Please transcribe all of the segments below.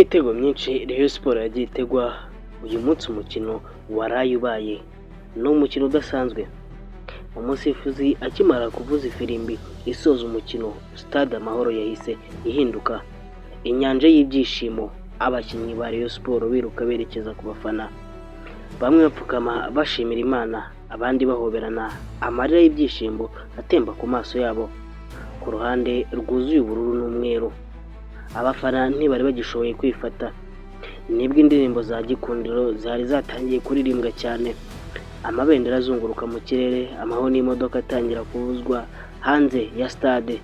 imitego myinshi Rayon Sports yagiye itegwa uyu munsi umukino waraye ubaye ni umukino udasanzwe. Umusifuzi akimara kuvuza ifirimbi isoza umukino, Stade Amahoro yahise ihinduka inyanja y'ibyishimo, abakinnyi ba Rayon Sports biruka berekeza ku bafana, bamwe bapfukama bashimira Imana, abandi bahoberana, amarira y'ibyishimo atemba ku maso yabo. Ku ruhande rwuzuye ubururu n'umweru, abafana ntibari bagishoboye kwifata, nibwo indirimbo za gikundiro zari zatangiye kuririmbwa cyane, amabendera azunguruka mu kirere, amaho n'imodoka atangira kuvuzwa hanze ya stade.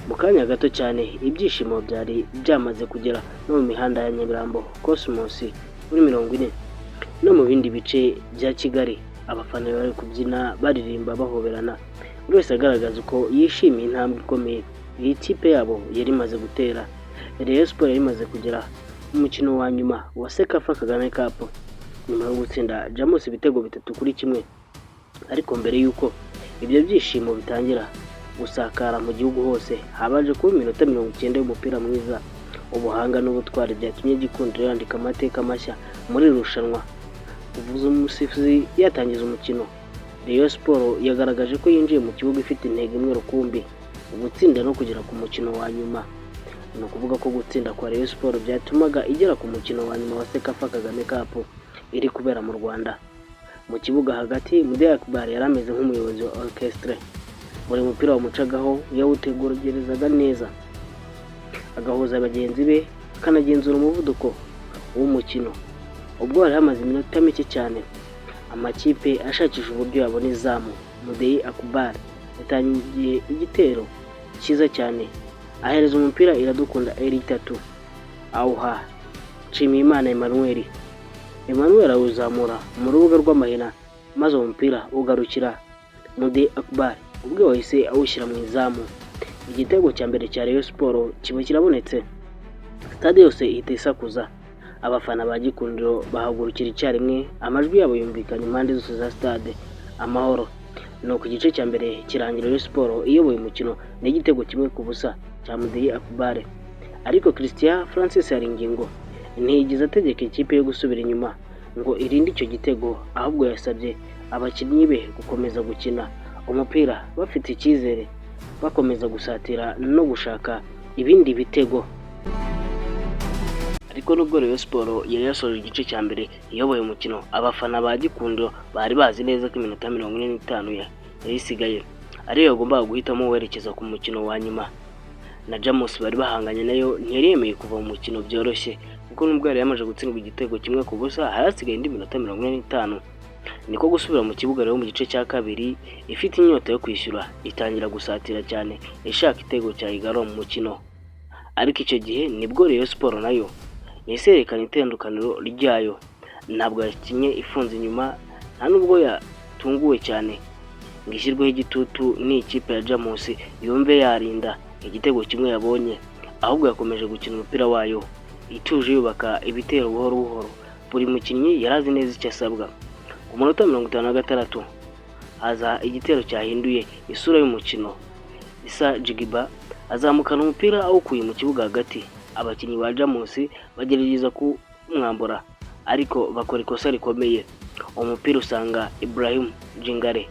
Mu kanya gato cyane ibyishimo byari byamaze kugera no mu mihanda ya Nyamirambo, Cosmos kuri 40 no mu bindi bice bya Kigali. Abafana bari kubyina, baririmba, bahoberana, buri wese agaragaza uko yishimiye intambwe ikomeye iyi kipe yabo yari imaze gutera. Rayon Sports yari imaze kugera mu mukino wa nyuma wa Sekafa Kagame Cup nyuma yo gutsinda Jamus ibitego 3-1. Ariko mbere yuko ibyo byishimo bitangira gusakara mu gihugu hose, habaje kuba iminota 90 y'umupira mwiza, ubuhanga n'ubutwari byatumye gikundiro yandika amateka mashya muri rushanwa. Uvuze umusifuzi yatangiza umukino, Rayon Sports yagaragaje ko yinjiye mu kibuga ifite intego imwe rukumbi, gutsinda no kugera ku mukino wa nyuma. Ni ukuvuga ko gutsinda kwa Rayon Sports byatumaga igera ku mukino wa nyuma wa Sekafa Kagame Cup iri kubera mu Rwanda. Mu kibuga hagati, Mudeyi Akbar yari ameze nk'umuyobozi wa orchestre. Buri mupira wamucagaho yawutegerezaga neza, agahuza bagenzi be, akanagenzura umuvuduko w'umukino. Ubwo hari hamaze iminota mike cyane amakipe ashakisha uburyo yabona izamu, Mudeyi Akbar yatangiye igitero cyiza cyane, ahereza umupira Iradukunda Eritatu, awuha Nshimiyimana Emmanuel awuzamura mu rubuga rw'amahina, maze umupira ugarukira Mudeyi Akbar ubwo wahise awushyira mu izamu. Igitego cya mbere cya Rayon Sports kiba kirabonetse, stade yose ihita isakuza, abafana ba gikundiro bahagurukira icyarimwe, amajwi yabo yumvikana impande zose za Stade Amahoro. No ku gice cya mbere kirangira Rayon Sports iyoboye umukino n'igitego 1-0 cya Mudeyi Akbar. Ariko Christian Francis Haringingo ntiyigeze ategeka ikipe yo gusubira inyuma ngo irinde icyo gitego, ahubwo yasabye abakinnyi be gukomeza gukina umupira bafite icyizere, bakomeza gusatira no gushaka ibindi bitego. Ariko nubwo Rayon Sports yari yasoje igice cya mbere iyoboye umukino, abafana ba gikundiro bari bazi neza ko iminota 45 yari isigaye ariyo yagombaga guhitamo werekeza ku mukino wa nyuma. Na Jamus bari bahanganye nayo ntiyari yemeye kuva mu mukino byoroshye, kuko nubwo yari yamaze gutsindwa igitego 1-0 harasigaye indi minota 45. Niko gusubira mu kibuga rero mu gice cya kabiri ifite inyota yo kwishyura, itangira gusatira cyane ishaka igitego cya igaro mu mukino. Ariko icyo gihe nibwo Rayon Sports nayo yerekana itandukaniro ryayo, ntabwo yakinye ifunze inyuma, nta nubwo yatunguwe cyane ngo ishyirweho igitutu n'ikipe ya Jamus yumve yarinda igitego kimwe yabonye, ahubwo yakomeje gukina umupira wayo ituje, yubaka ibitero buhoro buhoro. Buri mukinnyi yarazi neza icyo asabwa. Ku munota 56 haza igitero cyahinduye isura y'umukino. Issa Jigiba azamukana umupira awukuye mu kibuga hagati, abakinnyi ba Jamus bagerageza kumwambura, ariko bakora ikosa rikomeye. Umupira usanga Ibrahim Jingare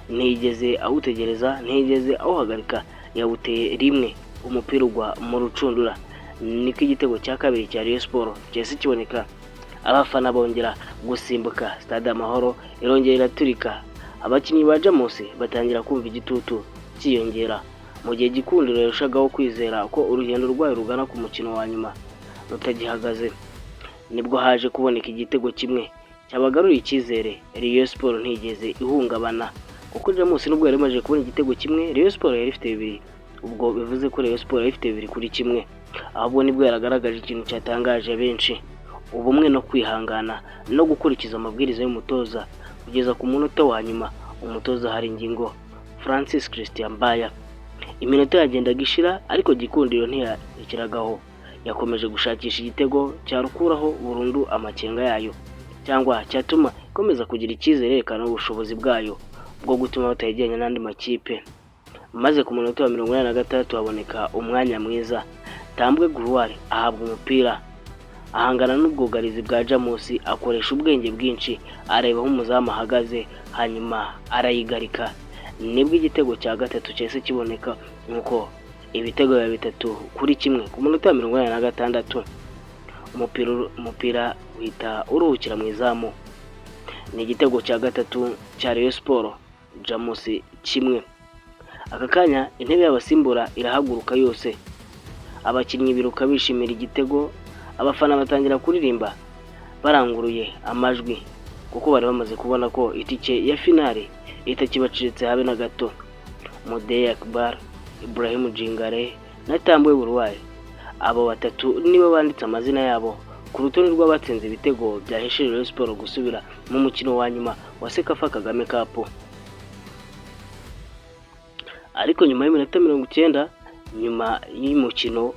ntiyigeze awutegereza, ntiyigeze awuhagarika, yawuteye rimwe, umupira ugwa mu rucundura. Niko igitego cya kabiri cya Rayon Sports cyese kiboneka. Abafana bongera gusimbuka, Stade Amahoro irongera iraturika, abakinnyi ba Jamus batangira kumva igitutu cyiyongera, mu gihe gikundiro yarushagaho kwizera ko urugendo rwayo rugana ku mukino wa nyuma rutagihagaze. Nibwo haje kuboneka igitego kimwe cyabagaruriye icyizere. Rayon Sports ntigeze ihungabana, kuko Jamus nubwo yari imaze kubona igitego kimwe, Rayon Sports yari ifite 2. Ubwo bivuze ko Rayon Sports yari ifite 2-1. Ahubwo nibwo yaragaragaje ikintu cyatangaje benshi, ubumwe no kwihangana no gukurikiza amabwiriza y'umutoza kugeza ku munota wa nyuma. Umutoza Haringingo Francis Christian Mbaya, iminota yagendaga ishira, ariko gikundiro ntiyakiragaho, yakomeje gushakisha igitego cyarukuraho burundu amakenga yayo, cyangwa cyatuma ikomeza kugira icyizere yerekana ubushobozi bwayo bwo gutuma batayijyanye n'andi makipe. Maze ku munota wa 86 haboneka umwanya mwiza, Tambwe Gloire ahabwa umupira ahangana n'ubwugarizi bwa Jamus, akoresha ubwenge bwinshi, areba aho umuzamu ahagaze, hanyuma arayigarika. Nibwo igitego cya gatatu cyahise kiboneka, nuko ibitego biba 3-1 ku munota wa 86. Umupira uhita uruhukira mu izamu. Ni igitego cya gatatu cya Rayon Sport, Jamus 1. Aka kanya intebe y'abasimbura irahaguruka yose, abakinnyi biruka bishimira igitego, abafana batangira kuririmba baranguruye amajwi, kuko bari bamaze kubona ko itike ya finale itakibacitse habe na gato. Mudee Akbar, Ibrahim Jingare na Tambwe Burwari, abo batatu nibo banditse amazina yabo ku rutonde rw'abatsinze ibitego byahesheje Rayon Sport gusubira mu mukino wa nyuma wa Sekafa Kagame Cup. Ariko nyuma y'iminota 90 nyuma y'umukino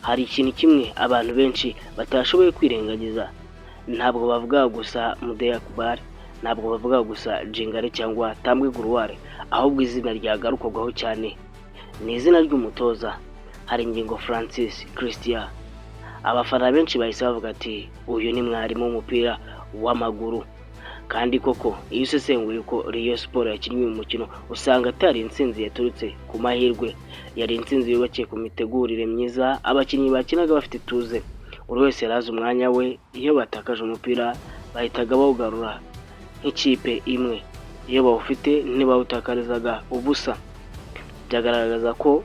hari ikintu kimwe abantu benshi batashoboye kwirengagiza. Ntabwo bavuga gusa Mudee Akbar, ntabwo bavuga gusa Jingare cyangwa Tambwe Burwari, ahubwo izina ryagarukwaho cyane ni izina ry'umutoza Haringingo Francis Christian. Abafana benshi bahise bavuga ati uyu ni mwarimu w'umupira w'amaguru. Kandi koko iyo usesenguye uko Rayon Sport yakinnye uyu mukino, usanga atari intsinzi yaturutse ku mahirwe, yari intsinzi yubakiye ku mitegurire myiza. Abakinnyi bakinaga bafite ituze, buri wese yarazi umwanya we. Iyo batakaje umupira bahitaga bawugarura nk'ikipe imwe, iyo bawufite ntibawutakarizaga ubusa. Byagaragaza ko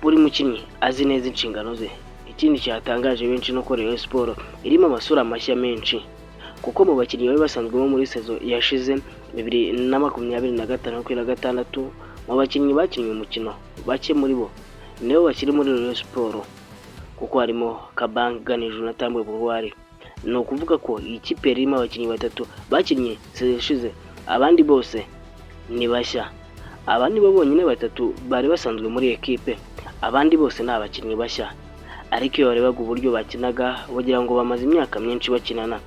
buri mukinnyi azi neza inshingano ze. Ikindi cyatangaje benshi nuko Rayon Sport irimo amasura mashya menshi, kuko mu bakinnyi bari basanzwemo muri sezo yashize 2025-26, mu bakinnyi bakinnye umukino bake muri bo nibo bakiri muri Rayon Sport, kuko harimo Kabang Ganiju na Tambwe Burwari. Ni ukuvuga ko iyi kipe irimo abakinnyi batatu bakinnye sezo yashize, abandi bose ni bashya. Abandi bo bonyine batatu bari basanzwe muri ekipe, abandi bose ni abakinnyi bashya. Ariko iyo barebaga uburyo bakinaga bagira ngo bamaze imyaka myinshi bakinana.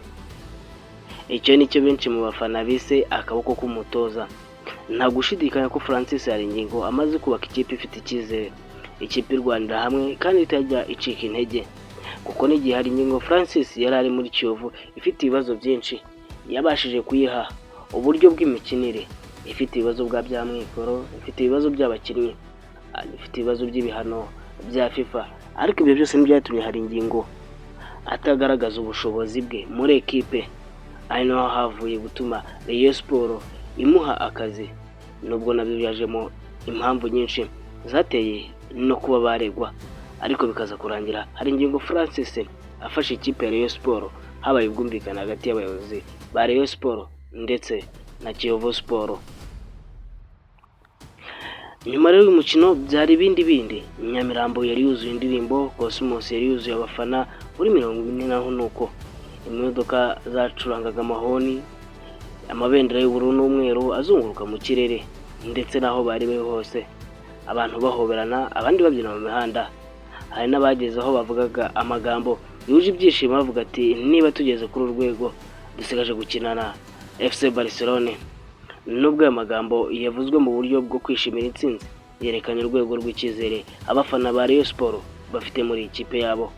Icyo nicyo benshi mu bafana bise akaboko k'umutoza. Nta gushidikanya ko Francis Haringingo amaze kubaka ikipe ifite icyizere, ikipe irwanira hamwe kandi itajya icika intege. Kuko n'igihe Haringingo Francis yari ari muri Kiyovu ifite ibibazo byinshi, yabashije kuyiha uburyo bw'imikinire, ifite ibibazo bya mwikoro, ifite ibibazo by'abakinnyi, ifite ibibazo by'ibihano bya FIFA. Ariko ibyo byose ntibyatumye Haringingo atagaragaza ubushobozi bwe muri ekipe, ari naho havuye gutuma Rayon Sport imuha akazi. Nubwo nabyo byajemo impamvu nyinshi zateye no kuba baregwa, ariko bikaza kurangira Haringingo Francis afashe ikipe ya Rayon Sport, habaye ubwumvikane hagati y'abayobozi ba Rayon Sport ndetse na Kiyovu Sport. Nyuma rero y'umukino byari bindi. Nyamirambo yari yuzuye indirimbo, Cosmos yari yuzuye abafana muri 40 naho nuko imodoka zacurangaga amahoni, amabendera y'ubururu n'umweru azunguruka mu kirere, ndetse naho bari bari hose abantu bahoberana, abandi babyina mu mihanda. Hari n'abageze aho bavugaga amagambo yuje ibyishimo, bavuga ati niba tugeze kuri urwego dusigaje gukinana FC Barcelone. Nubwo aya magambo yavuzwe mu buryo bwo kwishimira intsinzi, yerekanye urwego rw'icyizere abafana ba Rayon Sport bafite muri ikipe yabo.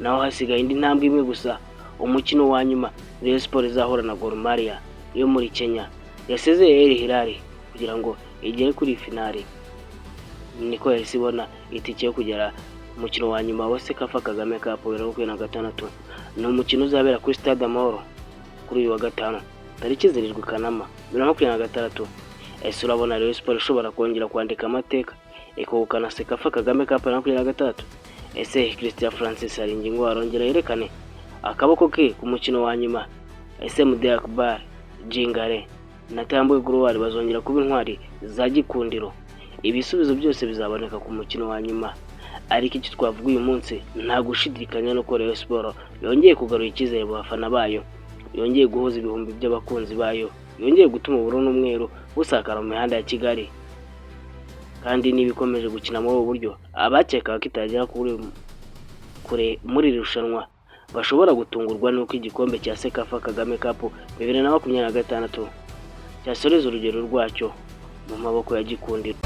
Naho hasigaye indi ntambwe imwe gusa, umukino wa nyuma Rayon Sport izahura na Gor Mahia yo muri Kenya. Yasezeye El Hilal kugira ngo igere kuri finale, niko yahise ibona itike yo kugera umukino wa nyuma wa Sekafa Kagame Cup 2026. Ni umukino uzabera kuri Stade Amahoro kuri uyu wa gatanu tariki 7 Kanama 2026. Ese urabona Rayon Sport ishobora kongera kwandika amateka ikogukana Sekafa Kagame Cup 2026? Ese Christian Francis Haringingo arongera yerekane akaboko ke ku mukino wa nyuma? Ese Mudee Akbar, Jingare na Tambwe Burwari bazongera kuba intwari za gikundiro? Ibisubizo byose bizaboneka ku mukino wa nyuma. Ariko icyo twavuga uyu munsi, nta gushidikanya no ko Rayon Sport yongeye kugarura icyizere mu bafana bayo, yongeye guhuza ibihumbi by'abakunzi bayo, yongeye gutuma ubururu n'umweru busakara mu mihanda ya Kigali. Kandi nibikomeje gukina muri ubu buryo, abakeka kitagera kure muri irushanwa bashobora gutungurwa nuko igikombe cya Sekafa Kagame Cup 2026 cyasoreza urugero rwacyo mu maboko ya gikundiro.